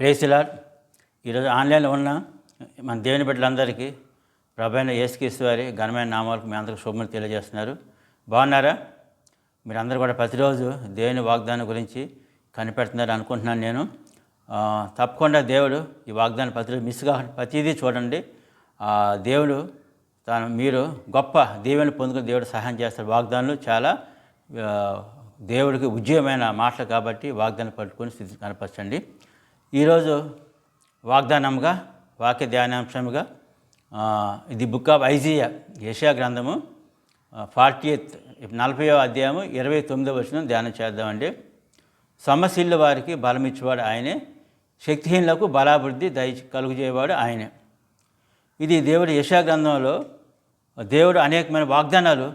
Praise the lord. ఈరోజు ఆన్లైన్లో ఉన్న మన దేవుని బిడ్డలందరికీ ప్రభువైన యేసుక్రీస్తు వారి ఘనమైన నామాలకు మీ అందరికీ శుభములు తెలియజేస్తున్నారు. బాగున్నారా? మీరందరూ కూడా ప్రతిరోజు దేవుని వాగ్దానం గురించి కనిపెడుతున్నారు అనుకుంటున్నాను నేను. తప్పకుండా దేవుడు ఈ వాగ్దానం ప్రతిరోజు మిస్ కాకుండా ప్రతిదీ చూడండి. దేవుడు మీరు గొప్ప దీవెనలు పొందుకుని దేవుడు సహాయం చేస్తారు. వాగ్దానాలు చాలా దేవుడికి ఉజ్జయమైన మాటలు కాబట్టి వాగ్దానం పట్టుకొని స్థితి కనపరచండి. ఈరోజు వాగ్దానంగా వాక్య ధ్యానాంశముగా ఇది బుక్ ఆఫ్ ఐజియా, యెషయా గ్రంథము 40వ అధ్యాయము 29వ వచనం ధ్యానం చేద్దామండి. సమస్యల వారికి బలమిచ్చేవాడు ఆయనే, శక్తిహీనులకు బలాభివృద్ధి కలుగజేయవాడు ఆయనే. ఇది దేవుడు యెషయా గ్రంథంలో దేవుడు అనేకమైన వాగ్దానాలు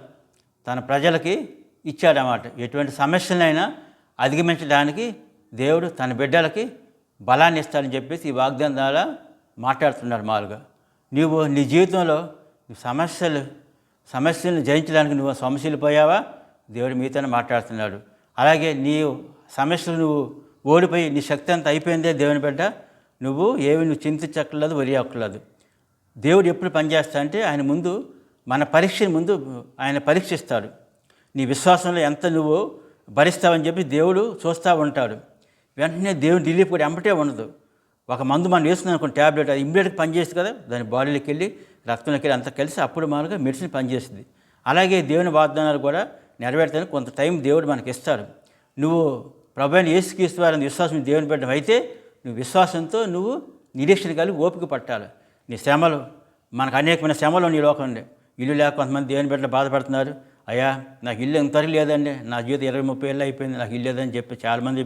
తన ప్రజలకి ఇచ్చాడన్నమాట. ఎటువంటి సమస్యలైనా అధిగమించడానికి దేవుడు తన బిడ్డలకి బలాన్ని ఇస్తాడని చెప్పేసి ఈ వాగ్దానం ద్వారా మాట్లాడుతున్నాడు. మారుగా నువ్వు నీ జీవితంలో సమస్యలను జయించడానికి నువ్వు సమస్యలు పోయావా, దేవుడు మీతోనే మాట్లాడుతున్నాడు. అలాగే నీ సమస్యలు నువ్వు ఓడిపోయి నీ శక్తి అంతా అయిపోయిందే దేవుని బిడ్డ, నువ్వు చింతించక్కర్లేదు, వరియక్కర్లేదు. దేవుడు ఎప్పుడు పనిచేస్తా అంటే ఆయన ముందు మన పరీక్షని ముందు ఆయన పరీక్షిస్తాడు. నీ విశ్వాసంలో ఎంత నువ్వు భరిస్తావని చెప్పి దేవుడు చూస్తూ ఉంటాడు. వెంటనే దేవుని రిలీఫ్ కూడా ఎంబటే ఉండదు. ఒక మందు మనం వేస్తున్నాం అనుకోండి, ట్యాబ్లెట్, అది ఇమ్మీడియట్గా పనిచేస్తుంది కదా, దాని బాడీలోకి వెళ్ళి రక్తంలోకి వెళ్ళి అంతా కలిసి అప్పుడు మనకు మెడిసిన్ పనిచేస్తుంది. అలాగే దేవుని వాగ్దానాలు కూడా నెరవేర్తానికి కొంత టైం దేవుడు మనకి ఇస్తాడు. నువ్వు ప్రభువైన యేసుక్రీస్తు వారిని విశ్వాసం దేవుని బిడ్డ అయితే నువ్వు విశ్వాసంతో నువ్వు నిరీక్షణ కలిగి ఓపిక పట్టాలి. నీ శ్రమలు, మనకు అనేకమైన శ్రమలు నీ లోకంలో ఇల్లు లేక కొంతమంది దేవుని బిడ్డలు బాధపడుతున్నారు. అయ్యా నాకు ఇల్లు ఇంతవరకు లేదండి, నా జీవితం 20-30 ఏళ్ళు అయిపోయింది, నాకు ఇల్లు లేదని చెప్పి చాలామంది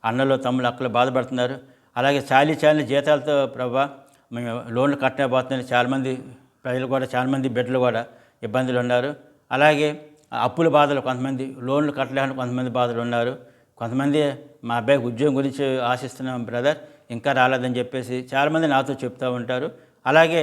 అన్నలు తమ్ముళ్ళు అక్కలు బాధపడుతున్నారు. అలాగే చాలీ జీతాలతో ప్రభా మేము లోన్లు కట్టలేకపోతున్నాం చాలామంది ప్రజలు కూడా, చాలామంది బిడ్డలు కూడా ఇబ్బందులు ఉన్నారు. అలాగే అప్పుల బాధలు, కొంతమంది లోన్లు కట్టలేని కొంతమంది బాధలు ఉన్నారు. కొంతమంది మా అబ్బాయికి ఉద్యోగం గురించి ఆశిస్తున్నాం బ్రదర్, ఇంకా రాలేదని చెప్పేసి చాలామంది నాతో చెప్తూ ఉంటారు. అలాగే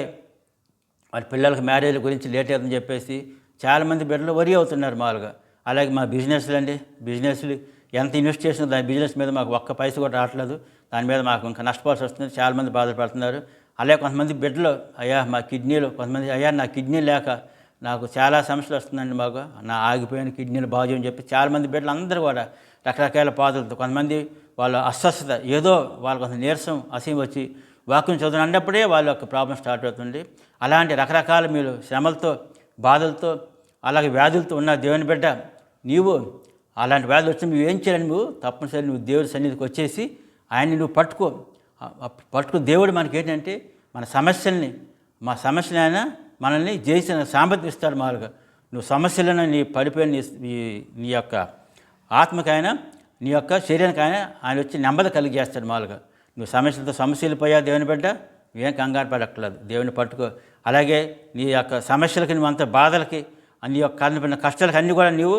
వారి పిల్లలకు మ్యారేజ్ గురించి లేట్ అవుతుందని చెప్పేసి చాలామంది బిడ్డలు వరి అవుతున్నారు మామూలుగా. అలాగే మా బిజినెస్లు అండి, బిజినెస్లు ఎంత ఇన్వెస్ట్ చేసినా దాని బిజినెస్ మీద మాకు ఒక్క పైసా కూడా రావట్లేదు, దాని మీద మాకు ఇంకా నష్టపోవాల్సి వస్తుంది, చాలామంది బాధపడుతున్నారు. అలాగే కొంతమంది బిడ్డలు, అయ్యా మా కిడ్నీలు, కొంతమంది అయ్యా నా కిడ్నీ లేక నాకు చాలా సమస్యలు వస్తుందండి, మాకు నా ఆగిపోయిన కిడ్నీలు బాగు చేయని చెప్పి చాలామంది బిడ్డలు అందరూ కూడా రకరకాల బాధలతో, కొంతమంది వాళ్ళ అస్వస్థత, ఏదో వాళ్ళ కొంత నీరసం అసహ్యం వచ్చి వాక్యం చదువు అన్నప్పుడే వాళ్ళ యొక్క ప్రాబ్లం స్టార్ట్ అవుతుంది. అలాంటి రకరకాల మీరు శ్రమలతో, బాధలతో, అలాగే వ్యాధులతో ఉన్న దేవుని బిడ్డ, నీవు అలాంటి వ్యాధులు వచ్చి నువ్వు ఏం చేయాలి, నువ్వు తప్పనిసరి నువ్వు దేవుడి సన్నిధికి వచ్చేసి ఆయన్ని నువ్వు పట్టుకో. దేవుడు మనకి ఏంటంటే మన సమస్యలైనా మనల్ని జయించిన సామర్థ్యం ఇస్తాడు. మామూలుగా నువ్వు సమస్యలను నీ పడిపోయిన నీ యొక్క ఆత్మకైనా నీ యొక్క శరీరానికైనా ఆయన వచ్చి నెమ్మది కలిగేస్తాడు. మామూలుగా నువ్వు సమస్యలు పోయా దేవుని బిడ్డ, ఏం కంగారు పడక్కర్లేదు, దేవుని పట్టుకో. అలాగే నీ యొక్క సమస్యలకి, నువ్వు అంత బాధలకి, నీ యొక్క కారణమైన కష్టాలకి అన్నీ కూడా నువ్వు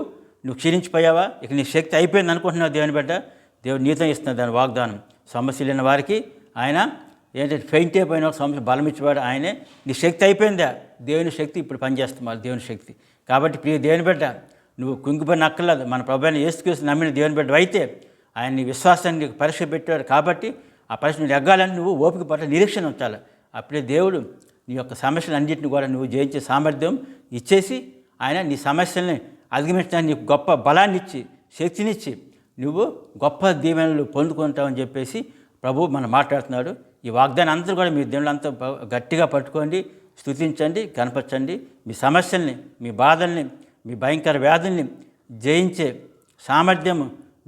క్షీణించిపోయావా, ఇక నీ శక్తి అయిపోయింది అనుకుంటున్నావు దేవుని బిడ్డ, దేవుడు నీతో ఇస్తున్నాడు దాని వాగ్దానం. సమస్యలు లేని వారికి ఆయన ఏంటంటే ఫెయింట్ అయిపోయిన సమస్య బలం ఇచ్చేవాడు ఆయనే. నీ శక్తి అయిపోయిందా, దేవుని శక్తి ఇప్పుడు పనిచేస్తున్నారు, దేవుని శక్తి. కాబట్టి ప్రియ దేవుని బిడ్డ, నువ్వు కుంగిపోయిన అక్కర్లేదు. మన ప్రభువుని యేసుక్రీస్తు నమ్మిన దేవుని బిడ్డ అయితే ఆయన నీ విశ్వాసాన్ని నీకు పరీక్ష పెట్టాడు. కాబట్టి ఆ పరీక్ష నువ్వు ఎగ్గాలని నువ్వు ఓపిక పట్ల నిరీక్షణ ఉంచాలి. అప్పుడే దేవుడు నీ యొక్క సమస్యలు అన్నింటిని కూడా నువ్వు జయించే సామర్థ్యం ఇచ్చేసి ఆయన నీ సమస్యల్ని అధిగమించడానికి నీకు గొప్ప బలాన్ని ఇచ్చి, శక్తినిచ్చి నువ్వు గొప్ప దీవెనలు పొందుకుంటావని చెప్పేసి ప్రభు మనం మాట్లాడుతున్నాడు. ఈ వాగ్దానం అందరూ కూడా మీ దేవుళ్ళంతా గట్టిగా పట్టుకోండి, స్తుతించండి, కనపరచండి. మీ సమస్యల్ని, మీ బాధల్ని, మీ భయంకర వ్యాధుల్ని జయించే సామర్థ్యం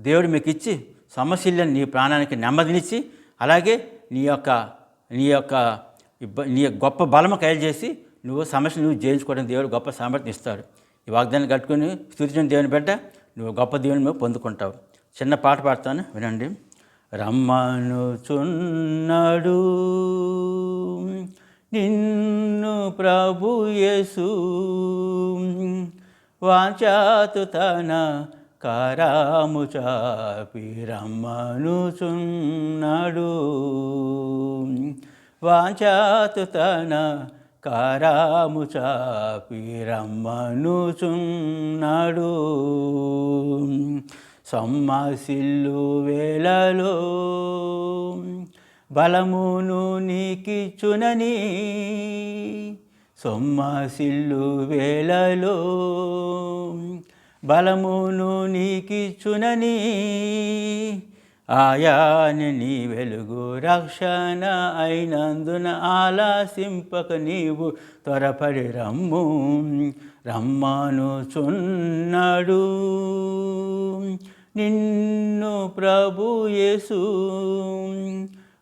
దేవుడు మీకు ఇచ్చి సమస్యలను నీ ప్రాణానికి నెమ్మదినిచ్చి, అలాగే నీ గొప్ప బలము కయలు నువ్వు సమస్యను నువ్వు జయించుకోవడం దేవుడు గొప్ప సామర్థ్యం ఇస్తాడు. ఈ వాగ్దాన్ని కట్టుకుని స్తుతించిన దేవుని బిడ్డ, నువ్వు గొప్ప దేవుని నువ్వు పొందుకుంటావు. చిన్న పాట పాడతాను, వినండి. రమ్మనుచున్నాడు నిన్ను ప్రభు యేసు, వాంఛాతు తన కరము చాపి రమ్మనుచున్నాడు, వాంఛాతు తన కరము చాపి రమ్మనుచున్నాడు. సొమ్మసిల్లు వేళలో బలమును నీకిచ్చునని సొమ్మసిల్లు వేళలో బలమును నీకిచ్చునని ఆయాని నీ వెలుగు రక్షణ అయినందున ఆలసింపక నీవు త్వరపడి రమ్మనుచున్నాడు నిన్ను ప్రభు యేసు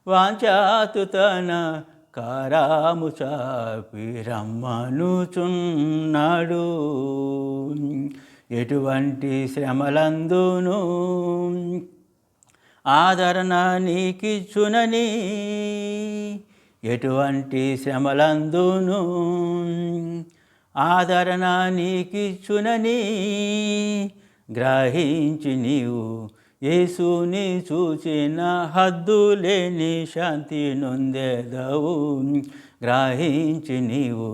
వాంఛాతు తన కారాము చాపి రమ్మనుచున్నాడు ఎటువంటి శ్రమలందును ఆదరణ నీకిచ్చునని ఎటువంటి శ్రమలందును ఆదరణ నీకిచ్చునని గ్రహించి నీవు యేసుని చూచిన హద్దులేని శాంతి నొందెదవు గ్రహించి నీవు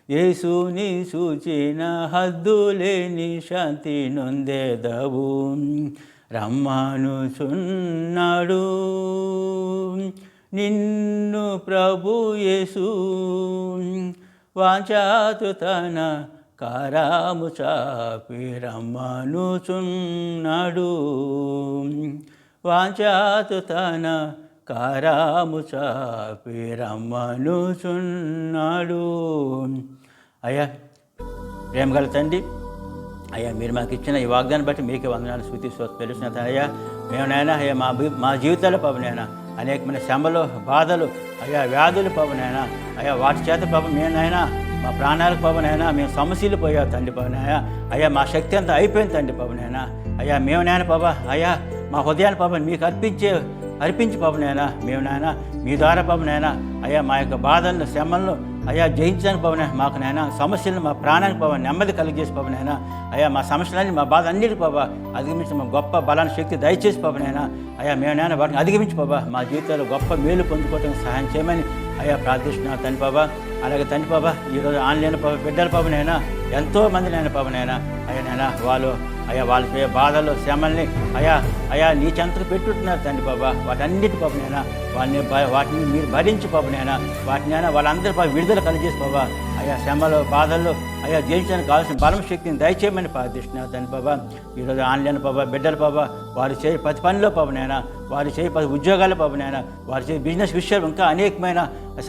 యేసుని చూచిన హద్దులేని శాంతి నొందెదవు రమ్మనుచున్నాడు నిన్ను ప్రభు యేసు వాంఛాతు తన కారాము చాపి రమ్మనుచున్నాడు వాంఛాతు తన కారాము చాపి రమ్మనుచున్నాడు. అయ్యా ప్రేమగల తండ్రి, అయ్యా మీరు మాకు ఇచ్చిన ఈ వాగ్దాన్ని బట్టి మీకే వందనాలు స్తుతి తెలుసిన అయ్యా మేము నాయన అయ్యా మా జీవితాల పవనైనా అనేకమైన శ్రమలు బాధలు అయ్యా వ్యాధులు పవనైనా అయ్యా వాటి చేత పాపం మేనైనా మా ప్రాణాలకు పవనైనా మేము సమస్యలు పోయా తండ్రి పవనయ్యా అయ్యా మా శక్తి అంతా అయిపోయింది తండ్రి పవనైనా అయ్యా మేము నాయన బాబా అయ్యా మా హృదయాన్ని పాపం మీకు అర్పించి పవనైనా మేము నాయన మీ ద్వారా పవనైనా అయ్యా మా యొక్క బాధలను శ్రమలను అయ్యా జయించడానికి పవన మాకు నాయన సమస్యలను మా ప్రాణానికి పవన్ నెమ్మది కలిగజేసి పవనైనా అయ్యా మా సమస్యలన్నీ మా బాధ అన్నిటి బాబా అధిగమించి మా గొప్ప బలాన్ని శక్తి దయచేసి పవనైనా అయ్యా మేము నాయన వాటిని అధిగమించి బాబా మా జీవితాల్లో గొప్ప మేలు పొందుకోవడానికి సహాయం చేయమని అయ్యా ప్రార్థిస్తున్నా తండ్రి బాబా. అలాగే తండ్రి బాబా ఈరోజు ఆన్లైన్ బిడ్డల పవనైనా ఎంతోమంది నాయన పవనైనా అయ్యా నాయన వాళ్ళు బాధలు శ్రమల్ని అయ్యా నీ చెంతకు పెట్టుతున్నారు తండ్రి బాబా. వాటన్నిటి పవనైనా వాటిని మీరు భరించి పవనైనా వాటినైనా వాళ్ళందరి విడుదల కలిగేసి బాబా అయ్యా శ్రమలు బాధల్లో అయ్యా జయించడానికి కావాల్సిన బలం శక్తిని దయచేయమని ప్రార్థిస్తున్నారు తండ్రి బాబా. ఈరోజు ఆన్లైన్ బాబా బిడ్డల బాబా వారు చేయ ప్రతి పనిలో పవనైనా వారు చేయ ప్రతి ఉద్యోగాల పవనైనా వారు చేయ బిజినెస్ విషయాలు ఇంకా అనేకమైన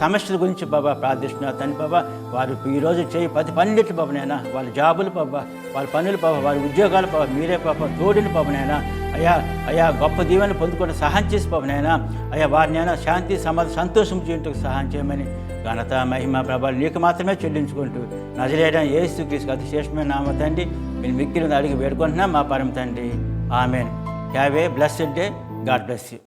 సమస్యల గురించి బాబా ప్రార్థిస్తున్నారు తండ్రి బాబా. వారు ఈరోజు చేయ ప్రతి పనులెట్లు పవనైనా వాళ్ళ జాబులు బాబా వాళ్ళ పనులు బాబా వారి ఉద్యోగాలు బాబా మీరే పాప తోడిని పవనైనా అయ్యా గొప్ప దీవెనలు పొందుకొని సహాయం చేసి పవనైనా అయ్యా వారినైనా శాంతి సమాధానం సంతోషం చేయటకు సహాయం చేయమని ఘనత మహిమ ప్రభావాలు నీకు మాత్రమే చెల్లించుకుంటూ నజరేయుడైన యేసుక్రీస్తు అతి శ్రేష్టమైన నామ తండ్రి మీరు మిక్కిలిని అడిగి వేడుకుంటున్నాం మా పరమ తండ్రి. Amen. Have a blessed day. God bless you.